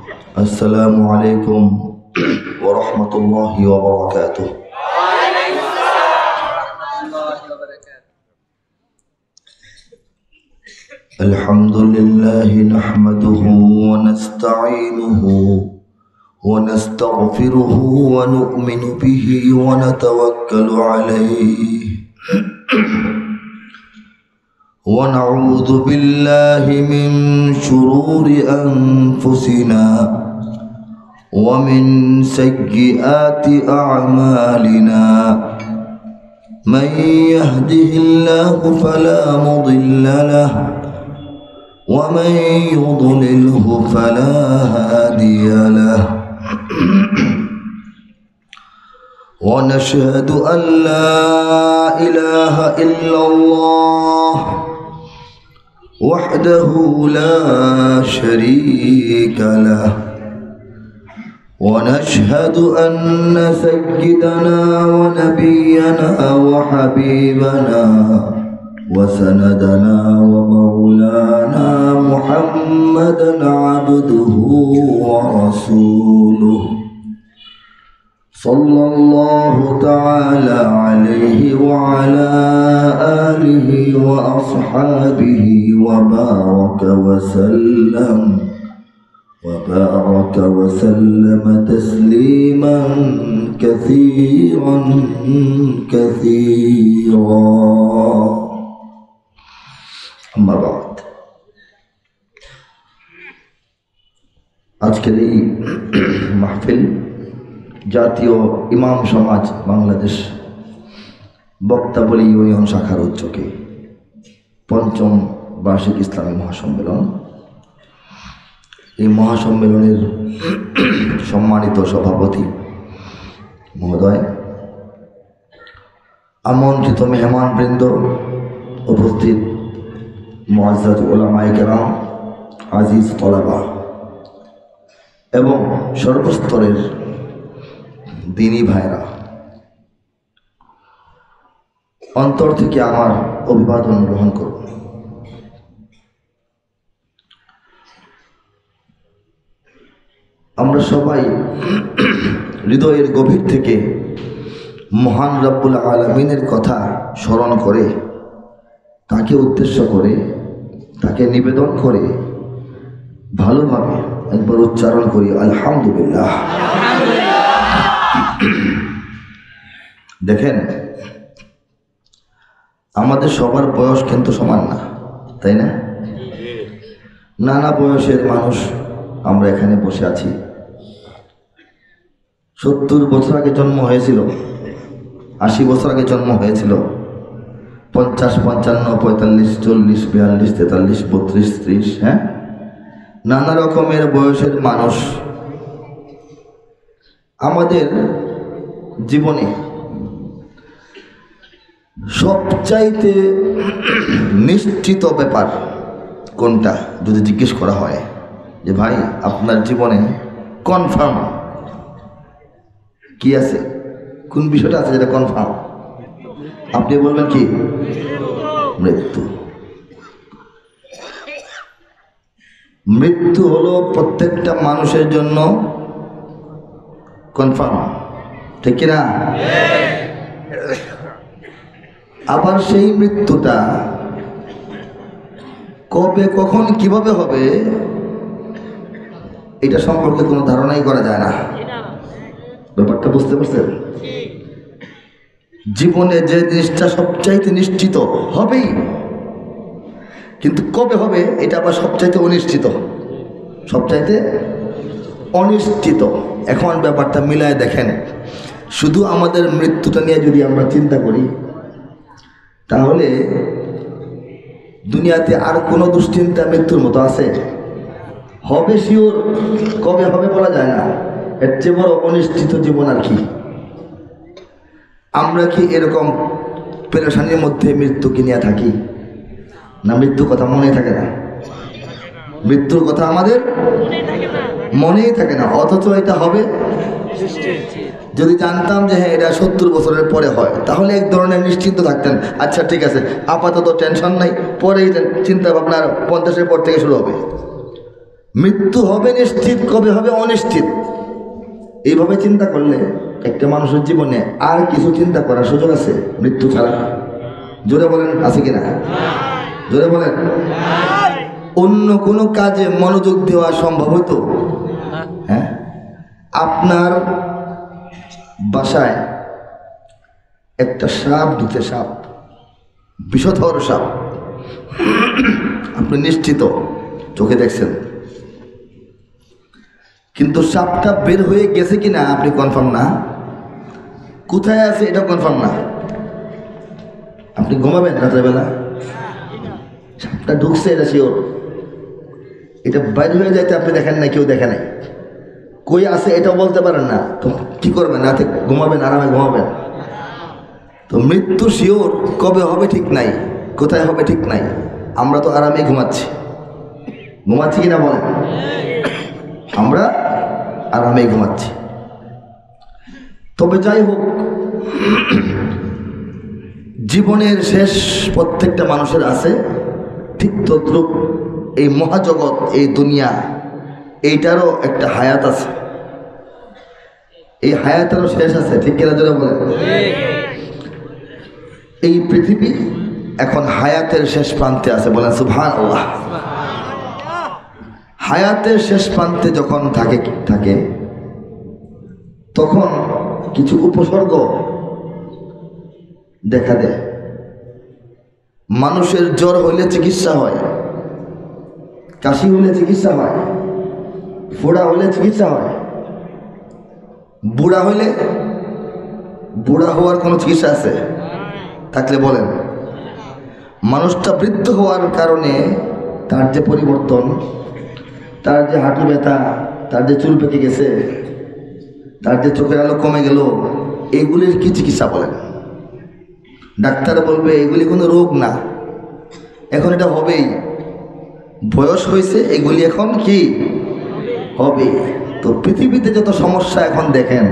السلام عليكم ورحمة الله وبركاته. وعليكم السلام ورحمة الله وبركاته. الحمد لله نحمده ونستعينه ونستغفره ونؤمن به ونتوكل عليه ونعوذ بالله من شرور أنفسنا ومن سيئات أعمالنا من يهده الله فلا مضل له ومن يضلله فلا هادي له ونشهد أن لا إله إلا الله وحده لا شريك له ونشهد أن سيدنا ونبينا وحبيبنا وسندنا ومولانا محمدا عبده ورسوله صلى الله تعالى عليه وعلى آله وأصحابه وبارك وسلم تسليما كثيرا أما بعد আজকের এই মাহফিল জাতীয় ইমাম সমাজ বাংলাদেশ বক্তাবলী ইউনিয়ন শাখার উদ্যোগে পঞ্চম বার্ষিক ইসলামী মহাসম্মেলন। এই মহাসম্মেলনের সম্মানিত সভাপতি মহোদয়, আমন্ত্রিত মেহমানবৃন্দ, উপস্থিত মুআজ্জাজ উলামায়ে কেরাম, আজিজ তলাবা এবং সর্বস্তরের দিনী ভাইরা, অন্তর থেকে আমার অভিবাদন গ্রহণ করুন। আমরা সবাই হৃদয়ের গভীর থেকে মহান রব্বুল আলামিনের কথা স্মরণ করে, তাকে উদ্দেশ্য করে, তাকে নিবেদন করে ভালোভাবে একবার উচ্চারণ করি আলহামদুলিল্লাহ। দেখেন, আমাদের সবার বয়স কিন্তু সমান না, তাই না? নানা বয়সের মানুষ আমরা এখানে বসে আছি। 70 বছর আগে জন্ম হয়েছিল, 80 বছর আগে জন্ম হয়েছিল, 50, 55, 45, 40, 42, 43, 32, 30, হ্যাঁ, নানা রকমের বয়সের মানুষ আমাদের জীবনে। সবচাইতে নিশ্চিত ব্যাপার কোনটা যদি জিজ্ঞেস করা হয় যে ভাই আপনার জীবনে কনফার্ম কি আছে, কোন বিষয়টা আছে যেটা কনফার্ম, আপনি বলবেন কি? মৃত্যু। মৃত্যু হলো প্রত্যেকটা মানুষের জন্য কনফার্ম, ঠিক কিনা? আবার সেই মৃত্যুটা কবে, কখন, কিভাবে হবে এটা সম্পর্কে কোনো ধারণাই করা যায় না। ব্যাপারটা বুঝতে পারছেন? জীবনে যে জিনিসটা সবচাইতে নিশ্চিত হবেই, কিন্তু কবে হবে এটা আবার সবচাইতে অনিশ্চিত, সবচাইতে অনিশ্চিত। এখন ব্যাপারটা মিলায় দেখেন, শুধু আমাদের মৃত্যুটা নিয়ে যদি আমরা চিন্তা করি তাহলে দুনিয়াতে আর কোনো দুশ্চিন্তা মৃত্যুর মতো আছে? হবে শিওর, কবে হবে বলা যায় না। এর চেয়ে বড় অনিশ্চিত জীবন আর কি? আমরা কি এরকম পেরেশানির মধ্যে মৃত্যুকে নিয়ে থাকি না? মৃত্যুর কথা মনে থাকে না, মৃত্যুর কথা আমাদের মনেই থাকে না, অথচ এটা হবে। যদি জানতাম যে হ্যাঁ এটা 70 বছরের পরে হয় তাহলে এক ধরনের নিশ্চিন্ত থাকতেন, আচ্ছা ঠিক আছে আপাতত টেনশন নাই, পরে চিন্তা ভাবনা 50-এর পর থেকে শুরু হবে। মৃত্যু হবে নিশ্চিত, কবে হবে অনিশ্চিত। এইভাবে চিন্তা করলে একটা মানুষের জীবনে আর কিছু চিন্তা করার সুযোগ আছে মৃত্যু ছাড়া? জোরে বলেন, আছে কিনা? জোরে বলেন। অন্য কোনো কাজে মনোযোগ দেওয়া সম্ভব হতো? হ্যাঁ, আপনার বাসায় একটা সাপ ঢুকছে, সাপ, বিষধর সাপ, আপনি নিশ্চিত চোখে দেখছেন, কিন্তু সাপটা বের হয়ে গেছে কিনা আপনি কনফার্ম না, কোথায় আছে এটা কনফার্ম না। আপনি ঘুমাবেন রাত্রেবেলা, সাপটা ঢুকছে এটা শিওর, এটা বাইর হয়ে যাইতে আপনি দেখেন না, কেউ দেখে নাই, কই আছে এটাও বলতে পারেন না, তো কি করবেন? রাতে ঘুমাবেন, আরামে ঘুমাবেন। তো মৃত্যু শিওর, কবে হবে ঠিক নাই, কোথায় হবে ঠিক নাই। আমরা তো আরামে ঘুমাচ্ছি, ঘুমাচ্ছি কিনা বলেন? আমরা আরামে ঘুমাচ্ছি। তবে যাই হোক, জীবনের শেষ প্রত্যেকটা মানুষের আছে, ঠিক তদ্রূপ এই মহাজগৎ, এই দুনিয়া, এইটারও একটা হায়াত আছে, এই হায়াতেরও শেষ আছে, ঠিক কিনা জোরে বলেন? এই পৃথিবী এখন হায়াতের শেষ প্রান্তে আছে, বলেন সুবহানাল্লাহ। হায়াতের শেষ প্রান্তে যখন থাকে তখন কিছু উপসর্গ দেখা দেয়। মানুষের জ্বর হইলে চিকিৎসা হয়, কাশি হলে চিকিৎসা হয়, ফোড়া হলে চিকিৎসা হয়। বুড়া হইলে, বুড়া হওয়ার কোনো চিকিৎসা আছে থাকলে বলেন? মানুষটা বৃদ্ধ হওয়ার কারণে তার যে পরিবর্তন, তার যে হাঁটু ব্যথা, তার যে চুল পেকে গেছে, তার যে চোখের আলো কমে গেল, এগুলির কি চিকিৎসা বলেন? ডাক্তার বলবে এগুলি কোনো রোগ না, এখন এটা হবেই, বয়স হয়েছে, এগুলি এখন কি হবে। তো পৃথিবীতে যত সমস্যা এখন দেখেন,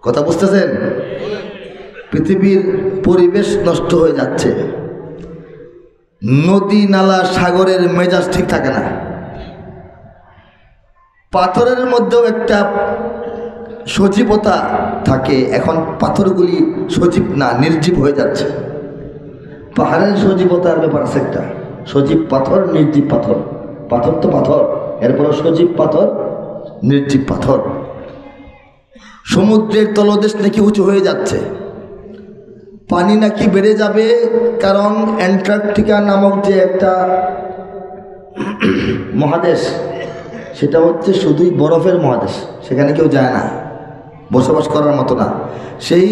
কথা বুঝতেছেন? পৃথিবীর পরিবেশ নষ্ট হয়ে যাচ্ছে, নদী নালা সাগরের মেজাজ ঠিক থাকে না, পাথরের মধ্যেও একটা সজীবতা থাকে, এখন পাথরগুলি সজীব না, নির্জীব হয়ে যাচ্ছে। পাহাড়ের সজীবতার ব্যাপার আছে একটা, সজীব পাথর, নির্জীব পাথর, পাথর তো পাথর, এরপর সজীব পাথর, নির্জীব পাথর। সমুদ্রের তলদেশ নাকি উঁচু হয়ে যাচ্ছে, পানি নাকি বেড়ে যাবে, কারণ অ্যান্টার্কটিকা নামক যে একটা মহাদেশ, সেটা হচ্ছে শুধুই বরফের মহাদেশ, সেখানে কেউ যায় না, বসবাস করার মতো না। সেই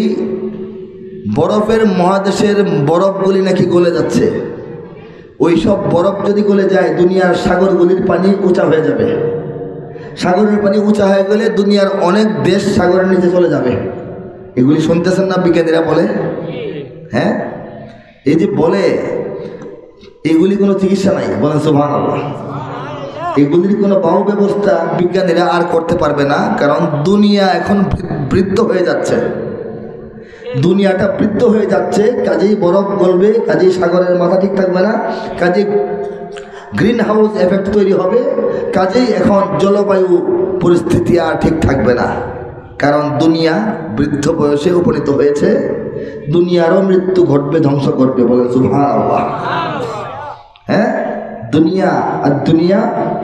বরফের মহাদেশের বরফগুলি নাকি গলে যাচ্ছে, ওই সব বরফ যদি গলে যায়, দুনিয়ার সাগরগুলির পানি উঁচা হয়ে যাবে, সাগরের পানি উঁচা হয়ে গেলে দুনিয়ার অনেক দেশ সাগরের নিচে চলে যাবে। এগুলি শুনতেছেন না বিজ্ঞানীরা বলে? হ্যাঁ, এই যে বলে, এগুলি কোনো চিকিৎসা নাই, বলেন সুবহানাল্লাহ। এগুলির কোনো বাহু ব্যবস্থা বিজ্ঞানীরা আর করতে পারবে না, কারণ দুনিয়া এখন বৃদ্ধ হয়ে যাচ্ছে, দুনিয়াটা বৃদ্ধ হয়ে যাচ্ছে, কাজেই বরফ গলবে, কাজেই সাগরের মাথা ঠিক থাকবে না, কাজেই গ্রিন হাউস এফেক্ট তৈরি হবে, কাজেই এখন জলবায়ু পরিস্থিতি আর ঠিক থাকবে না, কারণ দুনিয়া বৃদ্ধ বয়সে উপনীত হয়েছে, দুনিয়ারও মৃত্যু ঘটবে, ধ্বংস করবে, বলেন সুবহানাল্লাহ। হ্যাঁ, দুনিয়া আর দুনিয়া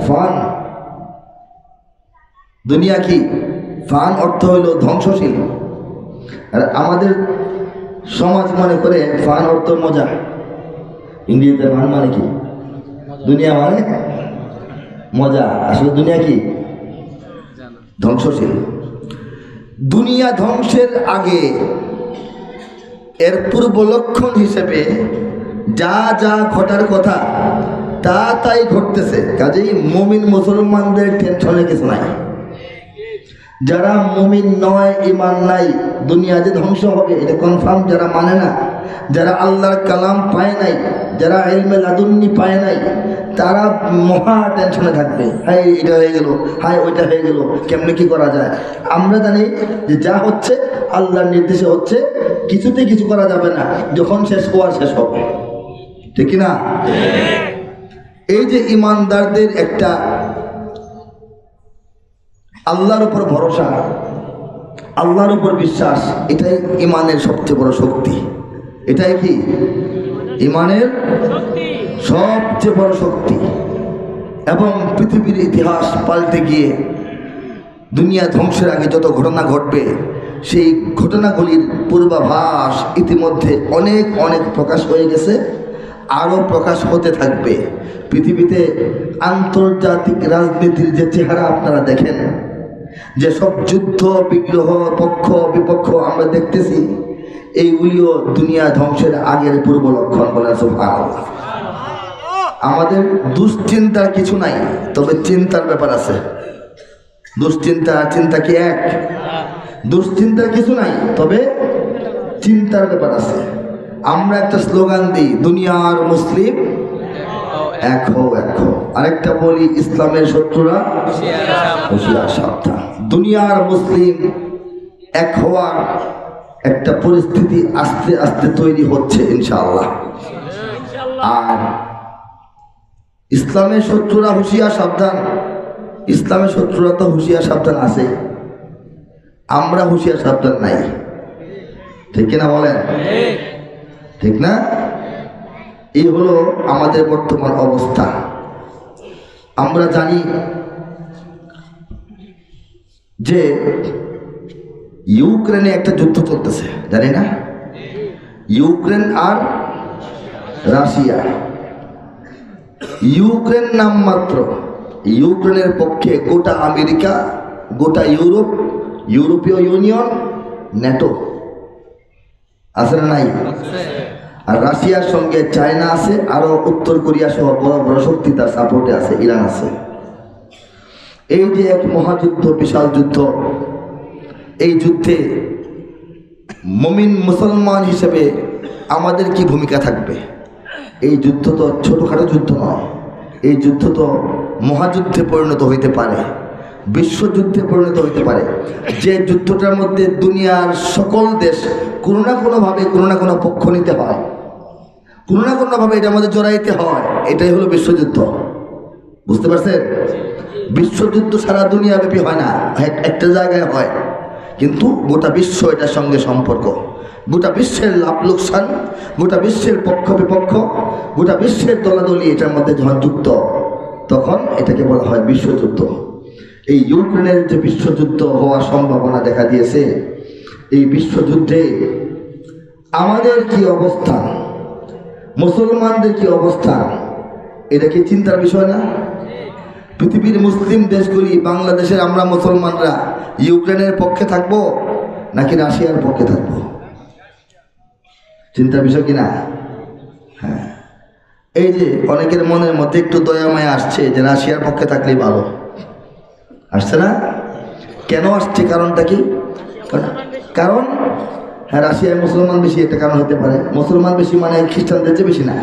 ফান, দুনিয়া কি ফান, অর্থ হইল ধ্বংসশীল। আর আমাদের সমাজ মনে করে ফান অর্থ মজা, ইংরেজিতে ফান মানে কি? দুনিয়া মানে মজা, আসলে দুনিয়া কি? ধ্বংসশীল। দুনিয়া ধ্বংসের আগে এর পূর্ব লক্ষণ হিসেবে যা যা ঘটার কথা তা তাই ঘটতেছে, কাজেই মুমিন মুসলমানদের টেনশনে কিছু নাই। যারা মুমিন নয়, ইমান নাই, দুনিয়া যে ধ্বংস হবে এটা কনফার্ম, যারা মানে না, যারা আল্লাহর কালাম পায় নাই, যারা ইলমে লাদুন্নি পায় নাই, তারা মহা টেনশনে থাকবে, হাই এটা হয়ে গেল, হাই ওইটা হয়ে গেল, কেমনে কি করা যায়। আমরা জানি যে যা হচ্ছে আল্লাহর নির্দেশে হচ্ছে, কিছুতে কিছু করা যাবে না, যখন শেষ হওয়ার শেষ হবে, ঠিক না? এই যে ইমানদারদের একটা আল্লাহর উপর ভরসা, আল্লাহর উপর বিশ্বাস, এটাই ইমানের সবচেয়ে বড় শক্তি। এটাই কি ইমানের সবচেয়ে বড় শক্তি। এবং পৃথিবীর ইতিহাস পাল্টে গিয়ে দুনিয়া ধ্বংসের আগে যত ঘটনা ঘটবে সেই ঘটনাগুলির পূর্বাভাস ইতিমধ্যে অনেক অনেক প্রকাশ হয়ে গেছে, আরও প্রকাশ হতে থাকবে। পৃথিবীতে আন্তর্জাতিক রাজনীতির যে চেহারা আপনারা দেখেন, যে সব যুদ্ধ বিগ্রহ পক্ষ বিপক্ষ আমরা দেখতেছি, এইগুলিও দুনিয়া ধ্বংসের আগের পূর্ব লক্ষণ। বলে সুবহানাল্লাহ। আমাদের দুশ্চিন্তার কিছু নাই, তবে চিন্তার ব্যাপার আছে। দুশ্চিন্তা আর চিন্তা কি এক? দুশ্চিন্তার কিছু নাই, তবে চিন্তার ব্যাপার আছে। আমরা একটা স্লোগান দিই, দুনিয়ার মুসলিম এক হো এক হো। আরেকটা বলি, ইসলামের শত্রুরা হুঁশিয়ার সাবধান। দুনিয়ার মুসলিম এক হওয়ার একটা পরিস্থিতি আস্তে আস্তে তৈরি হচ্ছে ইনশাআল্লাহ। আর ইসলামের শত্রুরা হুঁশিয়ার সাবধান, ইসলামের শত্রুরা তো হুঁশিয়ার সাবধান আছে, আমরা হুঁশিয়ার সাবধান নাই। ঠিক কিনা বলেন? ঠিক না? এই হলো আমাদের বর্তমান অবস্থা। আমরা জানি যে ইউক্রেনে একটা যুদ্ধ চলতেছে, জানি না? ইউক্রেন আর রাশিয়া। ইউক্রেন নামমাত্র, ইউক্রেনের পক্ষে গোটা আমেরিকা, গোটা ইউরোপ, ইউরোপীয় ইউনিয়ন, ন্যাটো আছে না নাই? আর রাশিয়ার সঙ্গে চায়না আছে, আরো উত্তর কোরিয়া সহ বড় বড় শক্তি তার সাপোর্টে আছে, ইরান আছে। এই যে এক মহাযুদ্ধ, বিশাল যুদ্ধ, এই যুদ্ধে মুমিন মুসলমান হিসেবে আমাদের কি ভূমিকা থাকবে? এই যুদ্ধ তো ছোটখাটো যুদ্ধ নয়, এই যুদ্ধ তো মহাযুদ্ধে পরিণত হইতে পারে, বিশ্বযুদ্ধে পরিণত হইতে পারে। যে যুদ্ধটার মধ্যে দুনিয়ার সকল দেশ কোনো না কোনোভাবে কোনো না কোনো পক্ষ নিতে হয়, কোনো না কোনোভাবে এটার মধ্যে জড়াইতে হয়, এটাই হলো বিশ্বযুদ্ধ। বুঝতে পারছেন? বিশ্বযুদ্ধ সারা দুনিয়াব্যাপী হয় না, একটা জায়গায় হয়, কিন্তু গোটা বিশ্ব এটার সঙ্গে সম্পর্ক। গোটা বিশ্বের লাভ লোকসান, গোটা বিশ্বের পক্ষ বিপক্ষ, গোটা বিশ্বের দলাদলি এটার মধ্যে যখন যুক্ত, তখন এটাকে বলা হয় বিশ্বযুদ্ধ। এই ইউক্রেনের যে বিশ্বযুদ্ধ হওয়ার সম্ভাবনা দেখা দিয়েছে, এই বিশ্বযুদ্ধে আমাদের কি অবস্থা, মুসলমানদের কি অবস্থা, এটা কি চিন্তার বিষয় না? পৃথিবীর মুসলিম দেশগুলি, বাংলাদেশের আমরা মুসলমানরা ইউক্রেনের পক্ষে থাকব নাকি রাশিয়ার পক্ষে থাকব? চিন্তার বিষয় কিনা? হ্যাঁ, এই যে অনেকের মনের মধ্যে একটু দয়ামায়া আসছে যে রাশিয়ার পক্ষে থাকলেই ভালো, আসছে না? কেন আসছে? কারণটা কি? কারণ হ্যাঁ, রাশিয়ায় মুসলমান বেশি, একটা কারণ হতে পারে। মুসলমান বেশি মানে খ্রিস্টানদের চেয়ে বেশি না,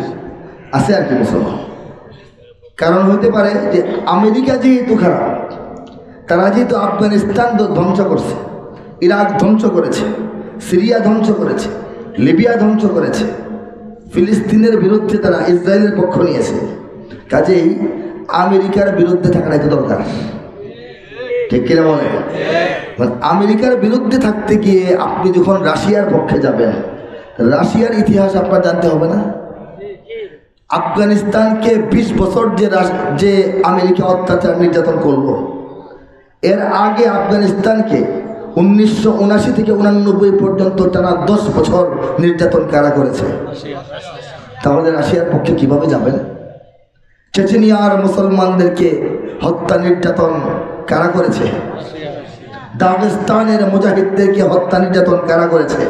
আছে আর কি মুসলমান। কারণ হতে পারে যে আমেরিকা যেহেতু খারাপ, তারা যেহেতু আফগানিস্তান ধ্বংস করছে, ইরাক ধ্বংস করেছে, সিরিয়া ধ্বংস করেছে, লিবিয়া ধ্বংস করেছে, ফিলিস্তিনের বিরুদ্ধে তারা ইসরায়েলের পক্ষ নিয়েছে, কাজেই আমেরিকার বিরুদ্ধে থাকাটাই তো দরকার। ঠিক কিনা বলে? আমেরিকার বিরুদ্ধে থাকতে গিয়ে আপনি যখন রাশিয়ার পক্ষে যাবেন, রাশিয়ার ইতিহাস আপনার জানতে হবে না? আফগানিস্তানকে 20 বছর যে আমেরিকা অত্যাচার নির্যাতন করলো, এর আগে আফগানিস্তানকে 1979 থেকে 89 পর্যন্ত টানা 10 বছর নির্যাতন কারা করেছে। তাহলে রাশিয়ার পক্ষে কিভাবে যাবেন? চেচেনিয়ার মুসলমানদেরকে হত্যা নির্যাতন কারা করেছে? দাগেস্তানের মুজাহিদদেরকে হত্যা নির্যাতন কারা করেছে?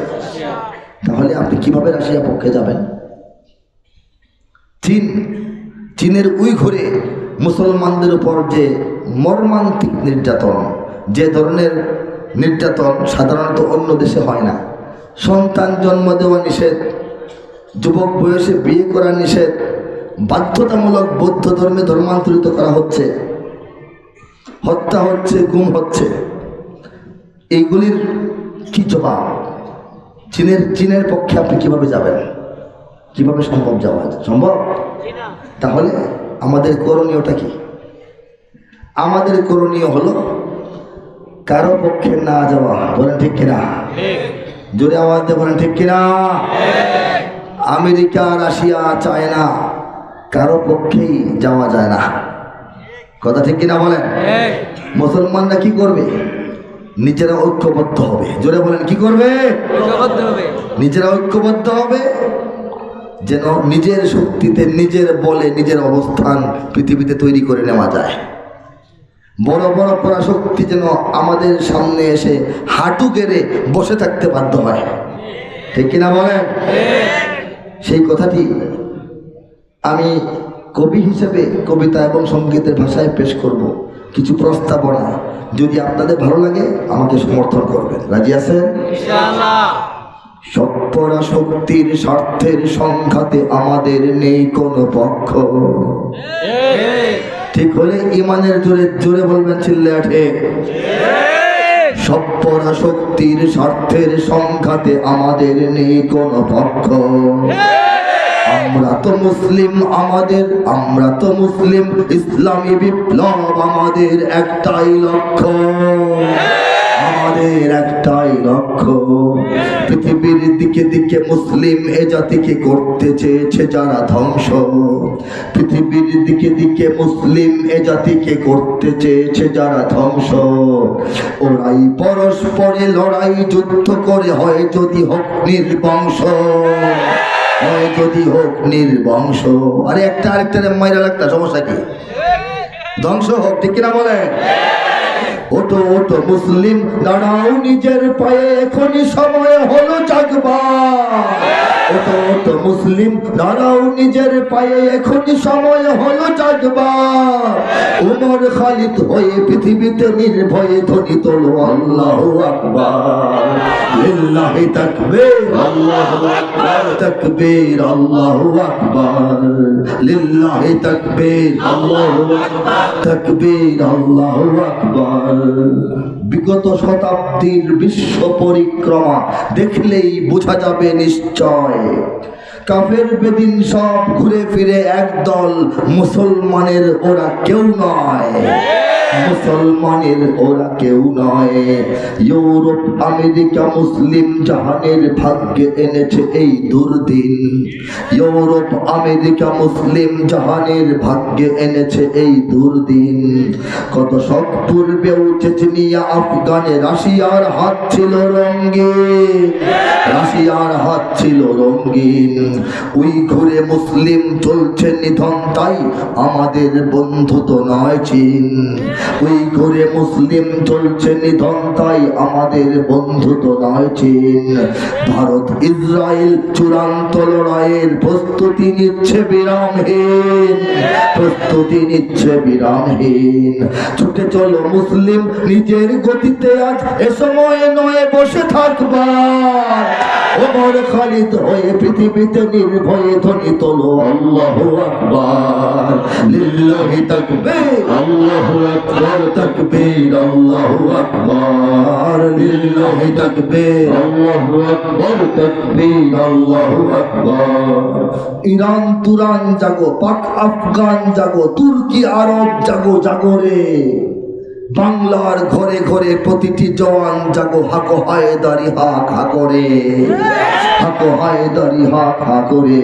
তাহলে আপনি কিভাবে রাশিয়ার পক্ষে যাবেন? চীনের উইঘুরে মুসলমানদের উপর যে মর্মান্তিক নির্যাতন, যে ধরনের নির্যাতন সাধারণত অন্য দেশে হয় না। সন্তান জন্ম দেওয়া নিষেধ, যুবক বয়সে বিয়ে করা নিষেধ, বাধ্যতামূলক বৌদ্ধ ধর্মে ধর্মান্তরিত করা হচ্ছে, হত্যা হচ্ছে, গুম হচ্ছে। এইগুলির কি জবাব? চীনের পক্ষে আপনি কিভাবে যাবেন? কিভাবে সম্ভব যাওয়া? সম্ভব? তাহলে আমাদের করণীয়টা কি? আমাদের করণীয় হলো কারো পক্ষে না যাওয়া, বলেন ঠিক কিনা? জোরে আওয়াজ দিয়ে বলেন ঠিক কিনা? আমেরিকা, রাশিয়া, চায়না কারো পক্ষেই যাওয়া যায় না, কথা ঠিক কিনা বলেন? মুসলমানরা কি করবে? নিজেরা ঐক্যবদ্ধ হবে। জোরে বলেন কি করবে? নিজেরা ঐক্যবদ্ধ হবে, যেন নিজের শক্তিতে, নিজের বলে, নিজের অবস্থান পৃথিবীতে তৈরি করে নেওয়া যায়। বড় বড় পরাশক্তি যেন আমাদের সামনে এসে হাঁটু গেড়ে বসে থাকতে বাধ্য হয়, ঠিক কিনা বলেন? সেই কথাটি আমি কবি হিসেবে কবিতা এবং সঙ্গীতের ভাষায় পেশ করব, কিছু প্রস্তাবনা। যদি আপনাদের ভালো লাগে আমাকে সমর্থন করবেন, রাজি আছেন? সব পরাশক্তির স্বার্থের সংঘাতে আমাদের নেই কোনো পক্ষ। ঠিক হলে ইমানের জোরে জোরে বলবেন, চিল্লায়া ঠিক। সব পরাশক্তির স্বার্থের সংঘাতে আমাদের নেই কোনো পক্ষ। আমরা তো মুসলিম, আমরা তো মুসলিম, ইসলামী বিপ্লব আমাদের একটাই লক্ষ্য, আমাদের একটাই লক্ষ্য। পৃথিবীর দিকে দিকে মুসলিম এ জাতিকে করতে চেয়েছে যারা ধ্বংস, পৃথিবীর দিকে দিকে মুসলিম এ জাতিকে করতে চেয়েছে যারা ধ্বংস। ওরাই পরস্পরে লড়াই যুদ্ধ করে, হয় যদি হোক নির্বংশ, হয় যদি হোক নির্বংশ। আরে একটা আরেকটা মাইরা লাগতা, সমস্যা কি? ধ্বংস হোক, ঠিক কিনা বলে? ওটো ওটো মুসলিম, দাঁড়াও নিজের পায়ে, এখনই সময় হলো জাগবার। ওটো ওটো মুসলিম, দাঁড়াও নিজের পায়ে, এখনই সময় হলো জাগবার। উমর খালিদ হয়ে পৃথিবীতে নির্ভয়ে ধ্বনি তোলো আল্লাহু আকবার, লিল্লাহি তাকবীর, আল্লাহু আকবার, তাকবীর, আল্লাহু আকবার, লিল্লাহি তাকবীর, আল্লাহু আকবার, তাকবীর, আল্লাহু আকবার। বিগত শতাব্দীর বিশ্ব পরিক্রমা দেখলেই বোঝা যাবে নিশ্চয়, কাফের বেদিন সব ঘুরে ফিরে একদল, মুসলমানের ওরা কেউ নয়, মুসলমানের ওরা কেউ নয়। ইউরোপ আমেরিকা মুসলিম জাহানের ভাগ্যে এনেছে এই দুর্দিন, ইউরোপ আমেরিকা মুসলিম জাহানের ভাগ্যে এনেছে এই দুর্দিন। কত শক পূর্বেও চেচনিয়া আফগানে রাশিয়ার হাত ছিল রঙিন, রাশিয়ার হাত ছিল রঙিন। ওই ঘুরে মুসলিম চলছে নিধন, তাই আমাদের বন্ধু তো নয় চীন। ওই ঘুরে মুসলিম চলছে নিধন, তাই আমাদের বন্ধু তো নয় চীন। ভারত ইসরায়েল চূড়ান্ত লড়াইয়ের প্রস্তুতি নিচ্ছে বিরামহীন, প্রস্তুতি নিচ্ছে বিরামহীন। ছুটে চলো মুসলিম নিজের গতিতে, আজ এ সময় নয় বসে থাকবার। ওমর খালিদ হয়ে পৃথিবীতে নির্ভয়ে ধ্বনি তোলো আল্লাহু আকবার, লিল্লাহি তাকবীর, আল্লাহু আকবার, তাকবীর, আল্লাহু আকবার, লিল্লাহি তাকবীর, আল্লাহু আকবার, তাকবীর, আল্লাহু আকবার। ইরান তুরান জাগো, পাক আফগান জাগো, তুর্কি আরব জাগো, জাগরে। বাংলার ঘরে ঘরে প্রতিটি জওয়ান জাগো, হাকো হায়দারি হাক হা করে, হাকো হায়দারি হাক হা করে।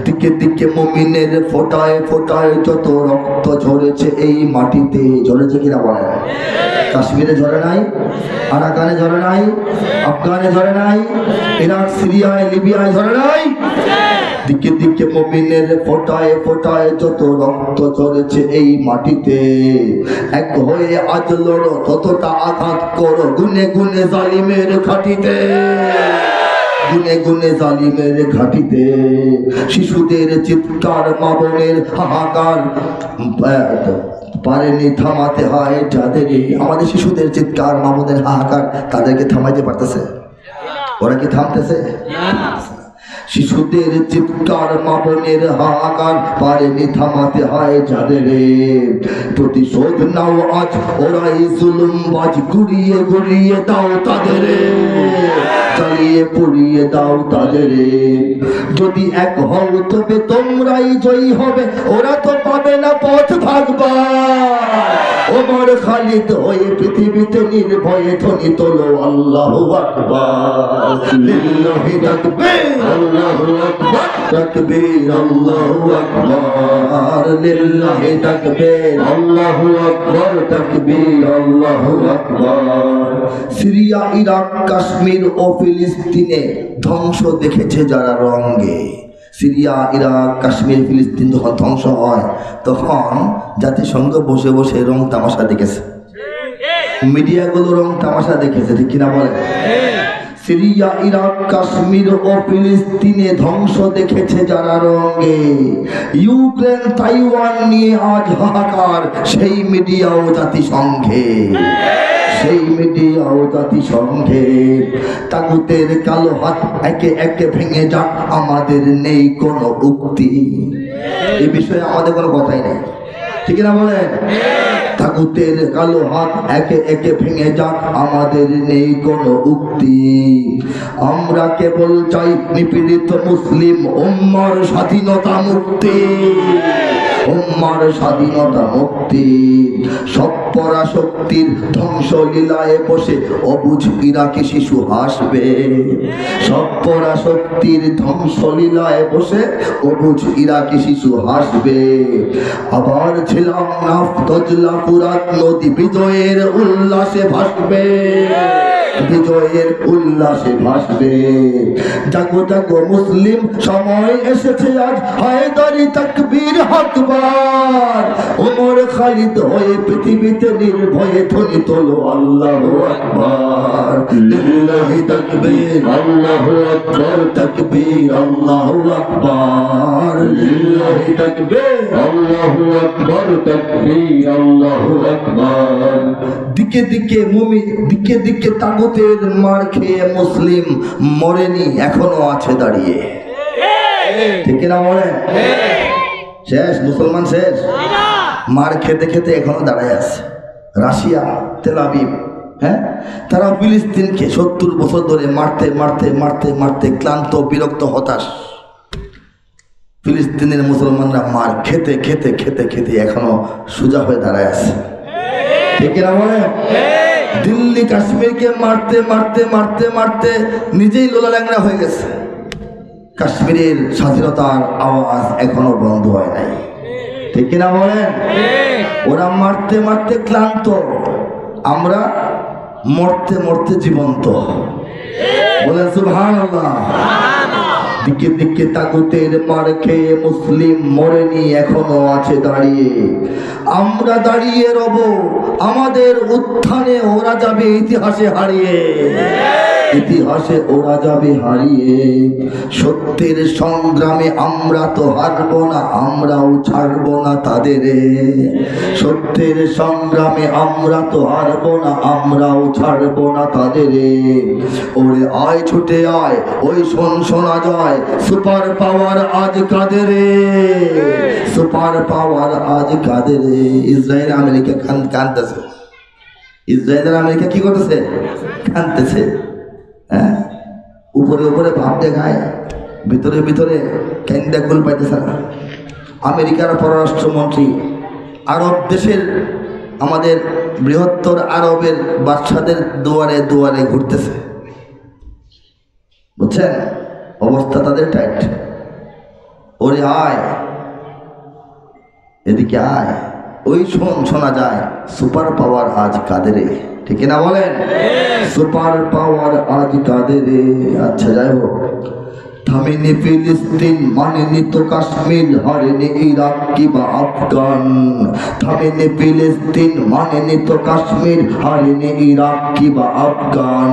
দিকে দিকে মুমিনের ফোটায় ফোটায় যত রক্ত ঝরেছে এই মাটিতে, ঝরেছে কিনা বলে? কাশ্মীরে ঝরে নাই, আরাকানে ঝরে নাই, আফগানে ঝরে নাই, ইরাক সিরিয়ায় লিবিয়ায় ঝরে নাই? দিকে দিকে মুমিনের ফোটায় ফোটায় যত রক্ত ঝরেছে এই মাটিতে। এক হয়ে আজ লড়ো, ততটা আঘাত করো গুনে গুনে জালিমের ঘাটিতে, গুনে গুনে জালিমের ঘাটিতে। শিশুদের চিৎকার, মা বোনের হাহাকার পারেনি থামাতে হয় যাদের। আমাদের শিশুদের চিৎকার, মা বোনের হাহাকার, তাদেরকে থামাইতে পারতেছে? ওরা কি থামতেছে? শিশুদের চিৎকার, মা বোনের হাহাকার পারেনি থামাতে হয় যাদের। প্রতিশোধ নাও আজ, ওরাই জুলুমবাজ, গুড়িয়ে গুড়িয়ে দাও তাদের, জ্বালিয়ে পুড়িয়ে দাও তাদের। যদি এক হও তবে তোমরাই জয়ী হবে, ওরা তো পাবে না পথ ভাগবার। ওমর খালিদ হয়ে পৃথিবীতে নির্ভয়ে ধ্বনি তোলো আল্লাহু আকবার লিল্লাহি তাকবীর আল্লাহু আকবার তাকবীর আল্লাহু আকবার লিল্লাহি তাকবীর আল্লাহু আকবার তাকবীর আল্লাহু আকবার। সিরিয়া, ইরাক, কাশ্মীর ও ফিলিস্তিনে ধ্বংস দেখেছে যারা রঙে। সিরিয়া, ইরাক, কাশ্মীর, ফিলিস্তিন যখন ধ্বংস হয় তখন জাতিসংঘ বসে বসে রং তামাশা দেখেছে, মিডিয়াগুলো রং তামাশা দেখেছে, ঠিক কিনা বলে? সিরিয়া, ইরাক, কাশ্মীর ও ফিলিস্তিনে ধ্বংস দেখেছে যারা রঙে। ইউক্রেন, তাইওয়ান নিয়ে আজ হাহাকার সেই মিডিয়া ও জাতিসংঘে, সেই মিডিয়া ও জাতিসংঘে। তাগুতের কালো হাত একে একে ভেঙে যাক, আমাদের নেই কোনো উক্তি। এই বিষয়ে আমাদের কোনো কথাই নেই, ঠিক না বলেন? তাগুতের কালো হাত একে একে ভেঙে যাক, আমাদের নেই কোনো উক্তি। আমরা কেবল চাই নিপীড়িত মুসলিম উম্মার স্বাধীনতা মুক্তি, উম্মার স্বাধীনতা মুক্তি। সব পরাশক্তির ধ্বংসলীলায় বসে অবুঝ ইরাকি শিশু হাসবে, সব পরাশক্তির ধ্বংসলীলায় বসে অবুঝ ইরাকি শিশু হাসবে। আবার ছিলাম নাফ, দজলা, ফুরাত নদী বিজয়ের উল্লাসে ভাসবে, বিজয়ের উল্লাসে ভাসবে। জাগো জাগো মুসলিম, সময় এসেছে আজ হায়দারি তাকবীর আকবার। ওমর খালিদ হয়ে পৃথিবীতে নির্ভয়ে ধ্বনি তোলো আল্লাহু আকবার লিল্লাহি তাকবীর আল্লাহু আকবার তাকবীর আল্লাহু আকবার লিল্লাহি তাকবীর আল্লাহু আকবার তাকবীর আল্লাহু আকবার। দিকে দিকে মুমিন, দিকে দিকে তাগুতের মার খেয়ে মুসলিম মরেনি, এখনো আছে দাঁড়িয়ে, ঠিক কিনা বলেন? শেষ মুসলমান শেষ? মার খেতে খেতে এখনো দাঁড়ায় আছে। রাশিয়া, তেল আবিব, হ্যাঁ, তারা ফিলিস্তিনকে 70 বছর ধরে মারতে মারতে মারতে মারতে ক্লান্ত, বিরক্ত, হতাশ। ফিলিস্তিনের মুসলমানরা মার খেতে খেতে খেতে খেতে এখনো সোজা হয়ে দাঁড়ায় আছে, ঠিক না বলে? দিল্লি কাশ্মীরকে মারতে মারতে মারতে মারতে নিজেই লোলা ল্যাংড়া হয়ে গেছে। কাশ্মীরের স্বাধীনতার আওয়াজ এখনো বন্ধ হয় নাই, ঠিক কিনা বলেন? ওরা মারতে মারতে ক্লান্ত, আমরা মরতে মরতে জীবন্ত। বলেন সুবহানাল্লাহ। দিকে দিকে তাগুতের মার খেয়ে মুসলিম মরেনি, এখনো আছে দাঁড়িয়ে। আমরা দাঁড়িয়ে রব, আমাদের উত্থানে ওরা যাবে ইতিহাসে হারিয়ে, ইতিহাসে ওরা যাবে হারিয়ে। সত্যের সংগ্রামে আমরা তো হারবো না, আমরাও ছাড়বো না তাদের। সত্যের সংগ্রামে আমরা তো হারবো না, আমরাও ছাড়বো না তাদের। ওরে আয় ছুটে আয়, ওই শোন শোনা যায়, সুপার পাওয়ার আজ কাদের, সুপার পাওয়ার আজ কাদের। ইসরায়েল আমেরিকা কাঁদতেছে, ইসরায়েল আমেরিকা কি করতেছে? কাঁদতেছে। হ্যাঁ, উপরে উপরে ভাব দেখায়, ভিতরে ভিতরে কেন্দ্রা গোল পাইতেছে না। আমেরিকার পররাষ্ট্রমন্ত্রী আরব দেশের, আমাদের বৃহত্তর আরবের বাদশাদের দুয়ারে দুয়ারে ঘুরতেছে, বুঝছেন? অবস্থা তাদের টাইট। ওরে আয়, এদিকে আয়, ওই শোন শোনা যায়, সুপার পাওয়ার আজ কাদের, ঠিক না বলেন? সুপার পাওয়ার আজ কাদের। আচ্ছা যাই হোক, থামেনি ফিলিস্তিন, মানেনি তো কাশ্মীর, হারেনি ইরাক কিংবা আফগান। থামেনি ফিলিস্তিন, মানেনি তো কাশ্মীর, হারেনি ইরাক কিংবা আফগান।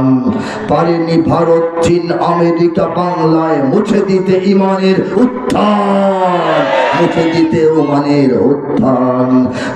পারেনি ভারত, চীন, আমেরিকা বাংলায় মুছে দিতে ইমানের উত্থান, মুছে দিতে ওমানের উত্থান।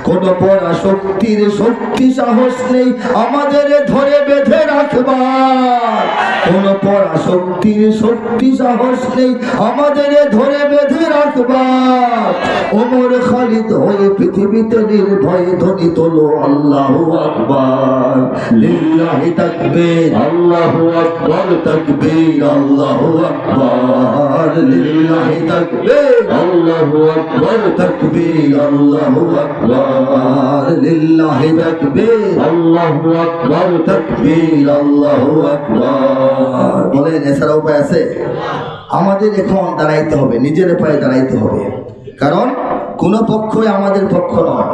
কোন পরাশক্তির শক্তি সাহস নেই আমাদের ধরে বেঁধে রাখবার, কোন পরাশক্তির শক্তি সাহস নেই আমাদের ধরে বেঁধে রাখবার। ওমর খালিদ হয়ে পৃথিবীতে নির্ভয়ে ধ্বনি তোলো আল্লাহু আকবার লিল্লাহি তাকবীর আল্লাহু আকবার তাকবীর আল্লাহু আকবার লিল্লাহি তাকবীর আল্লাহু আকবার তাকবীর আল্লাহু আকবার লিল্লাহি তাকবীর আল্লাহু আকবার তাকবীর আল্লাহু আকবার। বলেন এছাড়া উপায় আছে? আমাদের এখন দাঁড়াইতে হবে, নিজের পায়ে দাঁড়াইতে হবে, কারণ কোন পক্ষই আমাদের পক্ষ নয়।